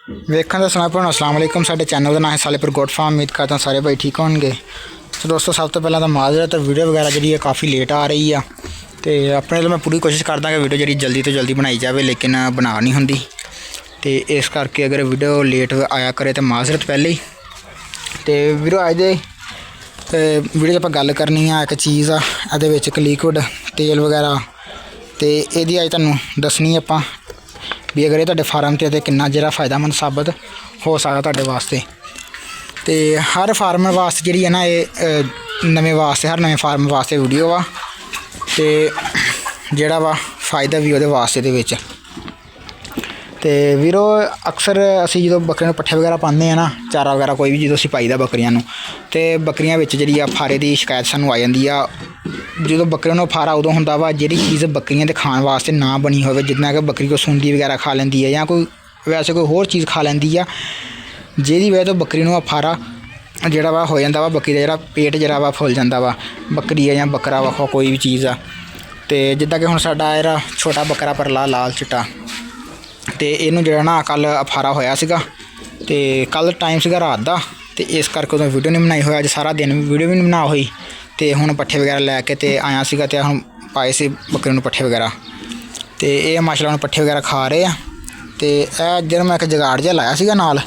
वेखन का समय पर अस्सलाम वालेकुम। साडे चैनल का नाम है सालेपुर गोट फार्म। उम्मीद करता हूँ सारे भाई ठीक होंगे। तो दोस्तों सब तो पहला तो माजरत, वीडियो वगैरह जी काफ़ी लेट आ रही है। तो अपने मैं पूरी कोशिश करदा कि वीडियो जी जल्दी तो जल्दी बनाई जाए, लेकिन बना नहीं होंदी। तो इस करके अगर वीडियो लेट आया करे तो माजरत पहले ही। तो वीडियो अज दे वीडियो आप गल करनी है एक चीज़ आ, एक लिक्विड तेल वगैरह तो यदि अज तुहानूं दसनी आपां भी अगर ये फार्म से कितना जरा फ़ायदेमंद साबित हो सकता तुहाडे वास्ते। तो हर फार्मर वास्ते जी है ना, ये नवे वास्ते हर नवे फार्मर वास्ते वीडियो वा। तो जोड़ा वा फायदा भी वो वास्ते दे विच। तो वीरो अक्सर असी जो बकरियों पट्ठे वगैरह पाते हैं ना, चारा वगैरह कोई भी जो असी पाईदा बकरियों नूं, तो बकरियां विच जी फारे की शिकायत सानूं आ जाती है। जो बकरियों नूं फारा उदों हुंदा वा जिहड़ी चीज़ बकरियां दे खाण वास्ते ना बनी होवे, जितना कि बकरी को सुंडी वगैरह खा लैंदी है या कोई वैसे कोई होर चीज़ खा लैंदी है, जिहदी वजह तो बकरी नूं फारा जिहड़ा वा हो जांदा वा, बकरी दा जिहड़ा पेट जिहड़ा वा फुल जांदा वा, बकरी है या बकरा वा कोई भी चीज़ आ। तो जिद्दां कि हुण साडा जिहड़ा छोटा बकरा परला लाल चिट्टा, तो इनू जो ना कल अफारा होया सीगा। तो कल टाइम सीगा रात दा, तो इस करके उदों वीडियो नहीं बनाई होई। अज सारा दिन वीडियो भी नहीं बना हुई। तो हुण पट्ठे वगैरह लैके ते आया सीगा, ते हुण पाए सी बकरे नूं पट्ठे वगैरह। तो ये माशाअल्लाह हुण पट्ठे वगैरह खा रहे हैं। तो यह जो मैं एक जगाड़ जिहा लाया सीगा नाल,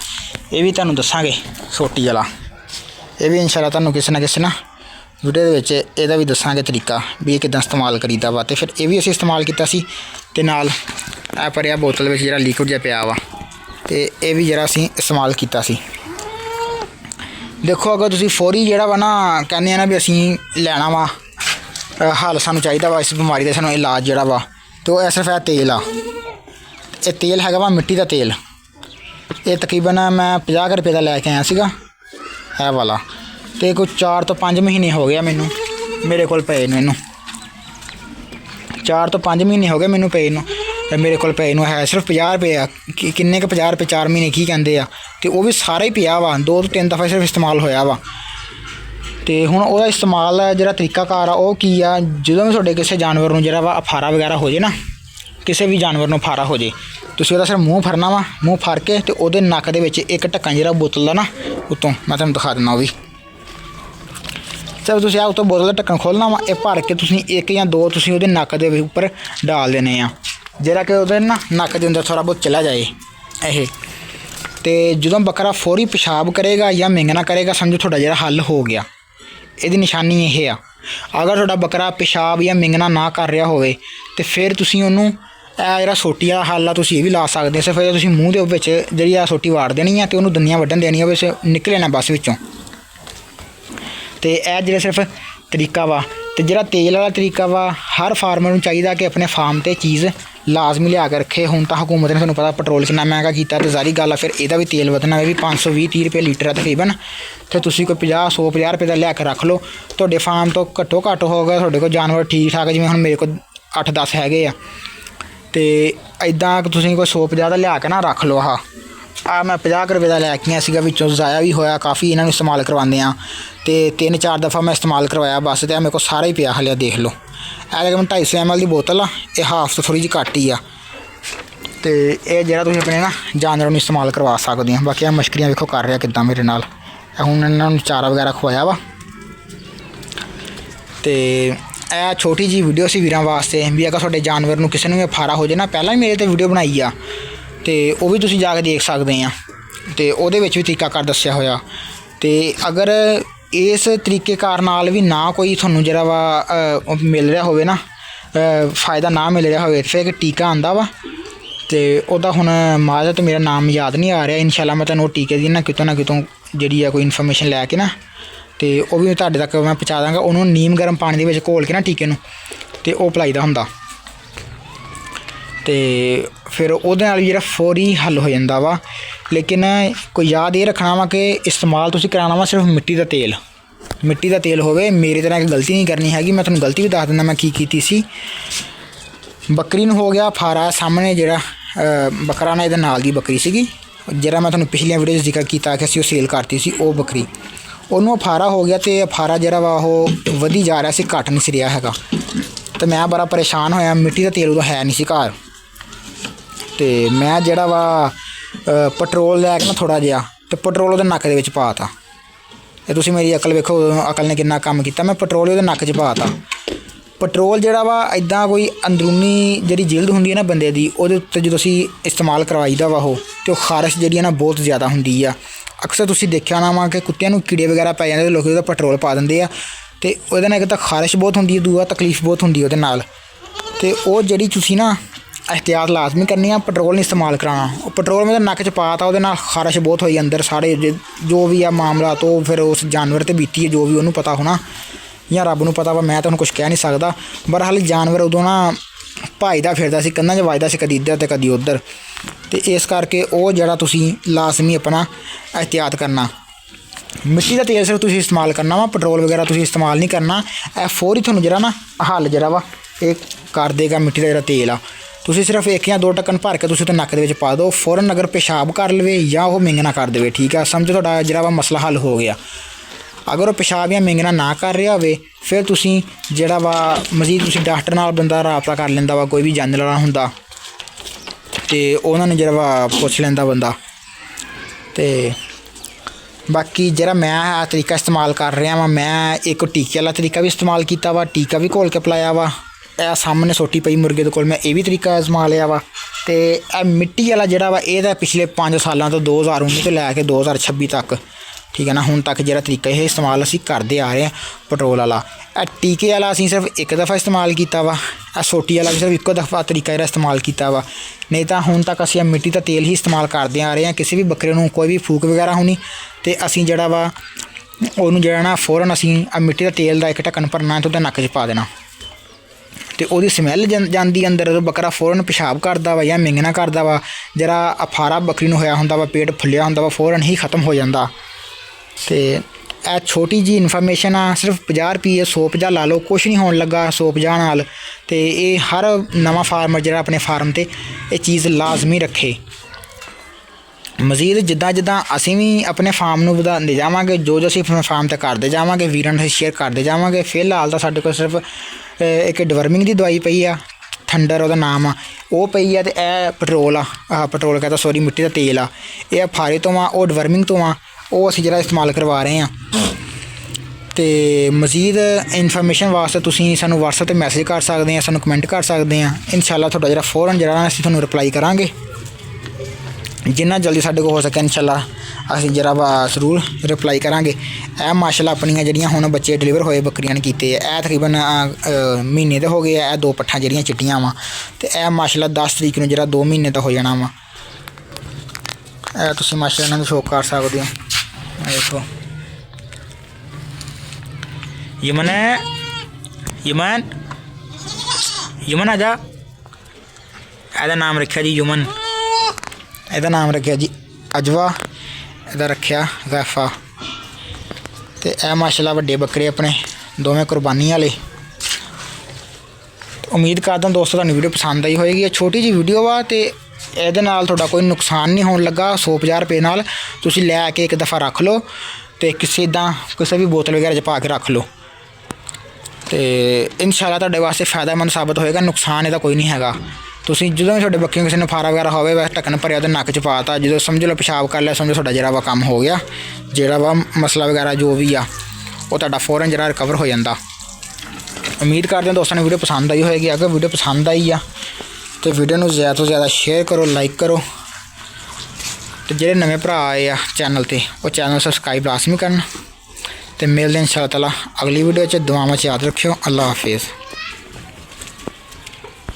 ये भी तुहानूं दस्सांगे सोटी वाला। ये भी इंशाअल्लाह तुहानूं किसी ना वीडियो दे विच इहदा भी दस्सांगे तरीका भी किदां इस्तेमाल करीदा वा। तो फिर ये भी असीं इस्तेमाल कीता सी। ते नाल आ भरिया बोतल में जिहड़ा लिक्विड जिहा पिया वा, तो ये भी जरा असीं इस्तेमाल कीता सी। देखो अगर तुसीं फौरी जिहड़ा वा ना कहंदे आ ना भी असीं लैणा वा हल सानूं चाहीदा वा इस बीमारी दा, सानूं इलाज जिहड़ा वा, तो यह सिर्फ तेल आ। ये तेल हैगा वा मिट्टी का तेल। ये तकरीबन मैं 50 रुपये का लैके आया सीगा है वाला। तो कोई 4 तो 5 महीने हो गया मैनू मेरे कोल पे नूं, 4 तो 5 महीने हो गए मैनू पे नूं, मेरे को पे नूं है सिर्फ 50 रुपये आ। किन्ने के 50 रुपये 4 महीने की कहते हैं। तो वह भी सारा ही पिया वा, 2 तो 3 दफ़ा सिर्फ इस्तेमाल होया वा। तो हुण ओहदा इस्तेमाल जिहड़ा तरीकाकार आ ओह की आ, जदों भी तुहाडे किसी जानवर नूं जिहड़ा वा फारा वगैरह हो जाए ना, किसी भी जानवर नूं फारा हो जाए, तुसीं ओहदा सिर्फ मूँह फड़ना वा। मूँह फड़ के तो ओहदे नक्क दे विच एक ढक्कन जिहड़ा बोतल दा ना उत्तों मैं तुहानूं दिखा दिंदा। ओह भी चलो तुसीं आ उत्तों बोतल दा ढक्कन खोलना वा, ये भर के तुसीं 1 या 2 तुसीं ओहदे नक्क दे उपर डाल देने आ, जिहड़ा कि ओहदे ना नक्क दे अंदर थोड़ा बहुत चला जाए ये। तो जदों बकरा फौरी पेशाब करेगा या मिंगना करेगा, समझो थोड़ा जिहड़ा हल हो गया। ਇਹਦੀ निशानी ये आ। अगर थोड़ा बकरा पेशाब या मिंगना ना कर रहा होवे तो फिर तुसीं ओनू जिहड़ा सोटी वाला हल आ तुसीं ये भी ला सकदे। सिर्फ तुसीं मूँह दे विच जिहड़ी आ सोटी वाड़ देनी है, तो ओनू दंदियां वड्डन देनियां, वैसे निकले ना बस विचों। तो यह जिहड़ा सिर्फ तरीका वा। तो जिहड़ा तेल वाला तरीका वा, हर फार्मर नूं चाहिदा कि अपने फार्म ते चीज़ लाजमी लिया के रखे। हुण तां हुकूमत ने तुहानूं पता पेट्रोल कितना महंगा कीता, तो ज़ाहिर गल आ फिर ਇਹਦਾ भी तेल वधना। ये भी 520-30 रुपये लीटर है तकरीबन। तो तुसीं कोई 50-100-50 रुपये का लिया के रख लो, तुहाडे फार्म तो घट्टो घट्ट होगा तुहाडे कोल जानवर ठीक ठाक, जिवें हुण मेरे कोल 8-10 हैगे आ। तो इदां तुसीं कोई 100-50 का लिया के ना रख लो। मैं 50 रुपये का लैके आया सीगा, विचों ज़ाया भी होया काफ़ी। इन्हां नूं इस्तेमाल करवाने आ तो 3-4 दफ़ा मैं इस्तेमाल करवाया बस। तो मेरे को सारा ही पिया हलिया देख लो। तकरीबन 250 ml की बोतल आ, ये हाफ तो थोड़ी जी घट ही आ। तो यह जो तुम अपने ना जानवरों में इस्तेमाल करवा सकते हो। बाकी मशकरियाँ वेखो कर रहा किदा मेरे नाल। हुण इन्होंने चारा वगैरह खुआया वा। तो यह छोटी जी वीडियो सी वीरां वास्ते भी अगर तुहाडे जानवर नूं किसी नूं भी फारा हो जाए ना, पहला भी मेरे ते वीडियो बनाई आ, तो वह भी तुसीं जाके देख सकते हैं। तो उहदे विच भी तरीकाकार दस्सिया होया। तो अगर इस तरीकेकार नाल भी ना कोई तुहानूं जिहड़ा वा मिल रहा होवे ना, फ़ायदा ना मिल रहा होवे, फिर एक टीका आंदा वा। तो उहदा हुण माजरत मेरा नाम याद नहीं आ रहा। इंशाअल्लाह मैं तुहानूं टीके दी ना कितों जिहड़ी है कोई इन्फॉर्मेशन लैके ना, तो वह भी तुहाडे तक मैं पहुँचा दांगा। उन्होंने नीम गर्म पानी दे विच घोल के ना टीके नूं, तो वह पिलाई दा हुंदा। तो फिर उहदे नाल जिहड़ा फौरी हल हो जांदा वा। लेकिन कोई याद ये रखना वा कि इस्तेमाल तुसीं कराना वा सिर्फ मिट्टी का तेल। मिट्टी का तेल होवे। मेरी तरह एक गलती नहीं करनी हैगी, मैं तुहानूं गलती भी दस दिंदा मैं की कीती सी। बकरी नूं हो गया फारा, सामने जिहड़ा बकरा ना इहदे नाल दी बकरी सीगी, जिहड़ा मैं तुहानूं पिछलियां वीडियो च जिक्र कीता कि असीं सेल करती सी वो बकरी, ਉਹਨੂੰ फारा हो गया। तो फारा ਜਿਹੜਾ ਵਾ ਉਹ ਵਧੀ जा रहा ਸੀ, घट नहीं सी ਰਿਹਾ हैगा। तो मैं बड़ा परेशान होया। मिट्टी का तेल उदों है नहीं सी घर। तो मैं ਜਿਹੜਾ ਵਾ ਪੈਟਰੋਲ ਲੈ ਕੇ ਨਾ ਥੋੜ੍ਹਾ ਜਿਹਾ ਅਤੇ ਪੈਟਰੋਲ ਉਹਦੇ ਨੱਕ ਦੇ ਵਿੱਚ ਪਾ ਤਾ। ਇਹ ਤੁਸੀਂ ਮੇਰੀ ਅਕਲ ਵੇਖੋ, ਅਕਲ ਨੇ ਕਿੰਨਾ ਕੰਮ ਕੀਤਾ। ਮੈਂ ਪੈਟਰੋਲ ਉਹਦੇ ਨੱਕ 'ਚ ਪਾ ਤਾ। ਪੈਟਰੋਲ ਜਿਹੜਾ ਵਾ ਇੱਦਾਂ ਕੋਈ ਅੰਦਰੂਨੀ ਜਿਹੜੀ ਜਿਲਦ ਹੁੰਦੀ ਹੈ ਨਾ ਬੰਦੇ ਦੀ, ਉਹਦੇ ਉੱਤੇ ਜਦੋਂ ਅਸੀਂ ਇਸਤੇਮਾਲ ਕਰਵਾਈਦਾ ਵਾ ਉਹ, ਅਤੇ ਉਹ ਖਾਰਿਸ਼ ਜਿਹੜੀ ਹੈ ਨਾ ਬਹੁਤ ਜ਼ਿਆਦਾ ਹੁੰਦੀ ਆ। ਅਕਸਰ ਤੁਸੀਂ ਦੇਖਿਆ ਨਾ ਵਾ ਕਿ ਕੁੱਤਿਆਂ ਨੂੰ ਕੀੜੇ ਵਗੈਰਾ ਪੈ ਜਾਂਦੇ, ਲੋਕ ਉਹਦਾ ਪੈਟਰੋਲ ਪਾ ਦਿੰਦੇ ਆ, ਅਤੇ ਉਹਦੇ ਨਾਲ ਇੱਕ ਤਾਂ ਖਾਰਿਸ਼ ਬਹੁਤ ਹੁੰਦੀ ਹੈ, ਦੂਆ ਤਕਲੀਫ ਬਹੁਤ ਹੁੰਦੀ ਉਹਦੇ ਨਾਲ। ਅਤੇ ਉਹ ਜਿਹੜੀ ਤੁਸੀਂ ਨਾ एहतियात लाजमी करनी है, पेट्रोल नहीं इस्तेमाल कराना। पेट्रोल में नक्क च पाता वो खारिश बहुत हुई अंदर सारे जो भी है मामला, तो फिर उस जानवर ते बीती है जो भी उन्होंने पता होना या रब नूं पता वा, मैं तो कुछ कह नहीं सकता। बहरहाल जानवर उदों ना भजदा फिरदा सी, कंधां च वजदा सी, कदी इधर ते कदी उधर, तो इस करके वो जिहड़ा तुसीं लाजमी अपना एहतियात करना। मिट्टी का तेल सिर्फ तुसीं इस्तेमाल करना वा, पेट्रोल वगैरह तुसीं इस्तेमाल नहीं करना। फौरी तुहानूं जिहड़ा ना हल जिहड़ा वा ये कर देगा मिट्टी का जिहड़ा तेल आ। तुसीं सिर्फ 1 या 2 ढक्कन भर के तुसीं नक्क दे विच पा दो, फौरन अगर पेशाब कर लवे या वो मिंगना कर दे, ठीक है, समझो तुहाडा जिहड़ा वा मसला हल हो गया। अगर वो पेशाब या मिंगना ना कर रहा होवे, फिर तुसीं जिहड़ा वा मजीद तुसीं डॉक्टर नाल बंदा राबता कर लैंदा वा, कोई भी जानने वाला हुंदा ते उन्हां नूं जिहड़ा वा पुछ लैंदा बंदा। ते बाकी जिहड़ा मैं तरीका इस्तेमाल कर रहा वा, मैं एक टीके वाला तरीका भी इस्तेमाल किया वा, टीका भी घोल के पिलाया वा। यह सामने सोटी पई मुर्गे दे कोल, मैं ये भी तरीका इस्तेमालिया वा। तो यह मिट्टी वाला जिहड़ा वा ये पिछले 5 सालों तो 2019 तो लैके 2026 तक, ठीक है ना, हुण तक जिहड़ा तरीका ये इस्तेमाल असीं करदे आ रहे हैं पेट्रोल वाला। टीके वाला असीं सिर्फ 1 दफ़ा इस्तेमाल किया वा, सोटी वाला भी सिर्फ 1 दफ़ा तरीका जिहड़ा इस्तेमाल किया वा, नहीं तो हुण तक असीं मिट्टी का तेल ही इस्तेमाल करते आ रहे हैं। किसी भी बकरे नूं कोई भी फूक वगैरह होनी तो असीं जिहड़ा वा उहनूं जिहड़ा ना फौरन असीं मिट्टी का तेल का 1 ढक्कन भरना तो नक्क 'च पा देना, तो वो स्मैल जाती अंदर, बकरा फौरन पेशाब करता वा या मिंगना करता वा, जरा अफारा बकरी नूं होया हुंदा वा, पेट फुलिया हुंदा वा, फौरन ही खत्म हो जाता। तो यह छोटी जी इन्फॉर्मेशन आ, सिर्फ 50 रुपये 150 ला लो, कुछ नहीं होने लगा 150 नाल। तो ये हर नवा फार्मर जिहड़ा अपने फार्म ते ये चीज़ लाजमी रखे। मजीद जिद्दां जिद्दां असीं भी अपने फार्म नूं वधांदे जावांगे, जो असीं अपने फार्म ते करदे जावांगे, वीरां नाल शेयर करदे जावांगे। फिलहाल तो साडे कोल सिर्फ एक डिवर्मिंग की दवाई पई आ, थंडर ਉਹਦਾ नाम आ, वो पई आ। ते यह पेट्रोल आ, पेट्रोल कहता सॉरी मिट्टी का तेल आ, यह फारे तो आ, वो डिवर्मिंग तो आ, वो असीं जिहड़ा इस्तेमाल करवा रहे हैं। तो मजीद इन्फॉर्मेशन वास्ते तुसीं सानूं WhatsApp ते मैसेज कर सकते हैं, सानूं कमेंट कर सकते हैं। इंशाअल्लाह तुहाडा जिहड़ा फौरन जिहड़ा असीं तुहानूं रिप्लाई करांगे, जिन्ना जल्दी साडे कोल हो सके इंशाअल्लाह असीं जिहड़ा वा जरूर रिप्लाई करांगे। ਇਹ माशाअल्लाह अपनियां ਜਿਹੜੀਆਂ ਹੁਣ ਬੱਚੇ डिलीवर होए बकरियां ने कीते, ਇਹ तकरीबन महीने ਦੇ ਹੋ ਗਏ। ਇਹ 2 ਪੱਠਾਂ ਜਿਹੜੀਆਂ ਚਿੱਟੀਆਂ ਵਾ, ਤੇ ਇਹ ਮਾਸ਼ਾਅल्लाह 10 ਤਰੀਕ ਨੂੰ ਜਿਹੜਾ 2 ਮਹੀਨੇ ਦਾ ਹੋ ਜਾਣਾ ਵਾ। ਇਹ ਤੁਸੀਂ ਮਾਸ਼ਾਅल्लाह ਇਹਨਾਂ ਨੂੰ ਸ਼ੌਕ ਕਰ ਸਕਦੇ ਹੋ। ਦੇਖੋ यमन है, यमन यमन आ जा। ਇਹਦਾ नाम रखा जी यमन, ਇਹਦਾ नाम रखा जी अजवा, ਇਹਦਾ रखा गैफा। तो यह माशाअल्लाह वड्डे बकरे अपने दोवें कुरबानी वाले। उम्मीद करदा दोस्तों तुहानूं वीडियो पसंद आई होएगी। छोटी जी वीडियो वा, तो ਇਹਦੇ ਨਾਲ ਤੁਹਾਡਾ ਕੋਈ नुकसान नहीं होने लगा। 150 रुपये नाल तुसीं लै के 1 दफ़ा रख लो, तो किसी किसी भी बोतल वगैरह च पा के रख लो, तो इंशाअल्लाह तुहाडे वास्ते फायदेमंद साबित होएगा। नुकसान ਇਹਦਾ ਕੋਈ नहीं हैगा। तुसीं ਜਦੋਂ ਵੀ ਤੁਹਾਡੇ ਬੱਕਰੀਆਂ ਕਿਸੇ ਨੇ ਫਾਰਾ ਵਗੈਰਾ ਹੋਵੇ, ਵੈਸੇ ਢੱਕਣ ਭਰਿਆ ਉਹਦੇ ਨੱਕ 'ਚ ਪਾਤਾ, ਜਦੋਂ ਸਮਝ ਲਓ ਪਿਸ਼ਾਬ ਕਰ ਲਿਆ, ਸਮਝੋ ਤੁਹਾਡਾ ਜਿਹੜਾ ਵਾ ਕੰਮ ਹੋ ਗਿਆ, ਜਿਹੜਾ ਵਾ ਮਸਲਾ ਵਗੈਰਾ ਜੋ ਵੀ ਆ ਉਹ ਤੁਹਾਡਾ ਫੌਰਨ ਜਿਹੜਾ ਰਿਕਵਰ ਹੋ ਜਾਂਦਾ। ਉਮੀਦ ਕਰਦੇ ਹਾਂ ਦੋਸਤਾਂ ਨੂੰ ਵੀਡੀਓ ਪਸੰਦ ਆਈ ਹੋਏਗੀ। ਅਗਰ ਵੀਡੀਓ ਪਸੰਦ ਆਈ ਆ तो वीडियो ਨੂੰ ज़्यादा तो ज़्यादा शेयर करो, लाइक करो, तो ਜਿਹੜੇ नवे भरा आए आ चैनल ते वो चैनल सबसक्राइब लाजमी करना। तो मिलते हैं इंशाअल्लाह ताला अगली वीडियो च। दुआवां च याद रखियो। अल्लाह हाफिज़।